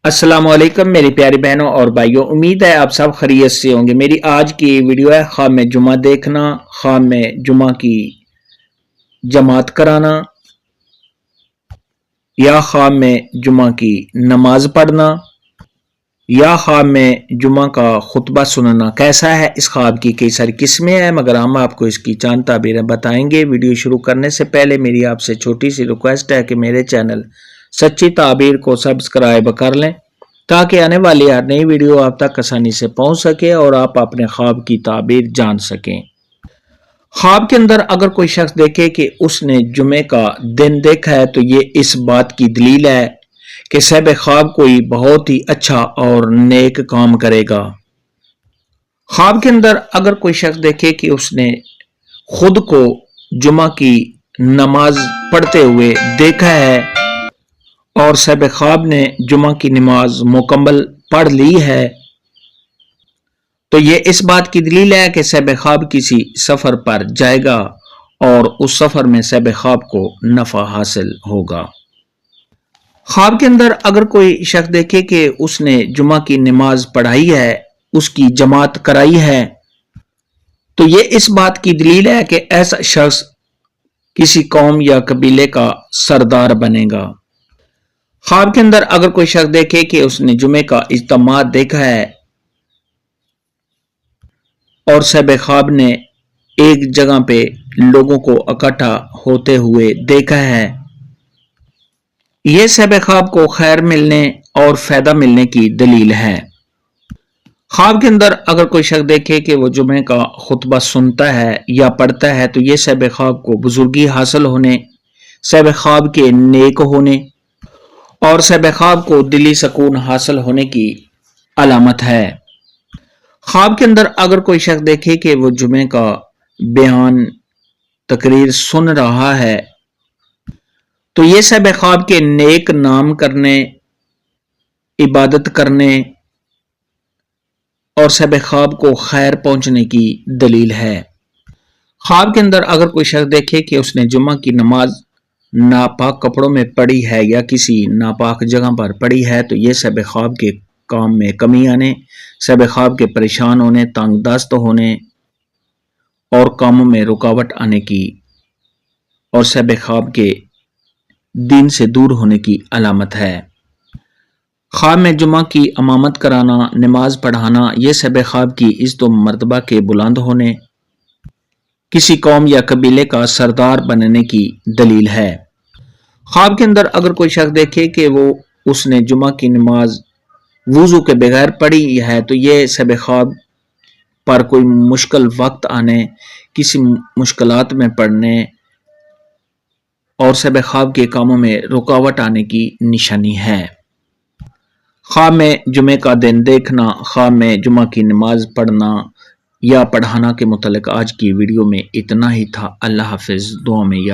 السلام علیکم میری پیاری بہنوں اور بھائیوں، امید ہے آپ سب خیریت سے ہوں گے۔ میری آج کی ویڈیو ہے خواب میں جمعہ دیکھنا، خواب میں جمعہ کی جماعت کرانا یا خواب میں جمعہ کی نماز پڑھنا یا خواب میں جمعہ کا خطبہ سننا۔ کیسا ہے اس خواب کی کئی ساری قسمیں ہیں، مگر ہم آپ کو اس کی چند تعبیریں بتائیں گے۔ ویڈیو شروع کرنے سے پہلے میری آپ سے چھوٹی سی ریکویسٹ ہے کہ میرے چینل سچی تعبیر کو سبسکرائب کر لیں تاکہ آنے والی ہر نئی ویڈیو آپ تک آسانی سے پہنچ سکے اور آپ اپنے خواب کی تعبیر جان سکیں۔ خواب کے اندر اگر کوئی شخص دیکھے کہ اس نے جمعے کا دن دیکھا ہے تو یہ اس بات کی دلیل ہے کہ صاحب خواب کوئی بہت ہی اچھا اور نیک کام کرے گا۔ خواب کے اندر اگر کوئی شخص دیکھے کہ اس نے خود کو جمعہ کی نماز پڑھتے ہوئے دیکھا ہے اور صاحب خواب نے جمعہ کی نماز مکمل پڑھ لی ہے تو یہ اس بات کی دلیل ہے کہ صاحب خواب کسی سفر پر جائے گا اور اس سفر میں صاحب خواب کو نفع حاصل ہوگا۔ خواب کے اندر اگر کوئی شخص دیکھے کہ اس نے جمعہ کی نماز پڑھائی ہے، اس کی جماعت کرائی ہے تو یہ اس بات کی دلیل ہے کہ ایسا شخص کسی قوم یا قبیلے کا سردار بنے گا۔ خواب کے اندر اگر کوئی شخص دیکھے کہ اس نے جمعے کا اجتماع دیکھا ہے اور صاحب خواب نے ایک جگہ پہ لوگوں کو اکٹھا ہوتے ہوئے دیکھا ہے، یہ صاحب خواب کو خیر ملنے اور فائدہ ملنے کی دلیل ہے۔ خواب کے اندر اگر کوئی شخص دیکھے کہ وہ جمعے کا خطبہ سنتا ہے یا پڑھتا ہے تو یہ صاحب خواب کو بزرگی حاصل ہونے، صاحب خواب کے نیک ہونے اور صاحب خواب کو دلی سکون حاصل ہونے کی علامت ہے۔ خواب کے اندر اگر کوئی شخص دیکھے کہ وہ جمعے کا بیان تقریر سن رہا ہے تو یہ صاحب خواب کے نیک نام کرنے، عبادت کرنے اور صاحب خواب کو خیر پہنچنے کی دلیل ہے۔ خواب کے اندر اگر کوئی شخص دیکھے کہ اس نے جمعہ کی نماز ناپاک کپڑوں میں پڑھی ہے یا کسی ناپاک جگہ پر پڑھی ہے تو یہ صاحب خواب کے کام میں کمی آنے، صاحب خواب کے پریشان ہونے، تنگ دست ہونے اور کاموں میں رکاوٹ آنے کی اور صاحب خواب کے دین سے دور ہونے کی علامت ہے۔ خواب میں جمعہ کی امامت کرانا، نماز پڑھانا یہ صاحب خواب کی عزت و مرتبہ کے بلند ہونے، کسی قوم یا قبیلے کا سردار بننے کی دلیل ہے۔ خواب کے اندر اگر کوئی شخص دیکھے کہ اس نے جمعہ کی نماز وضو کے بغیر پڑھی ہے تو یہ صاحب خواب پر کوئی مشکل وقت آنے، کسی مشکلات میں پڑنے اور صاحب خواب کے کاموں میں رکاوٹ آنے کی نشانی ہے۔ خواب میں جمعے کا دن دیکھنا، خواب میں جمعہ کی نماز پڑھنا یا پڑھانا کے متعلق آج کی ویڈیو میں اتنا ہی تھا۔ اللہ حافظ، دعا میں یاد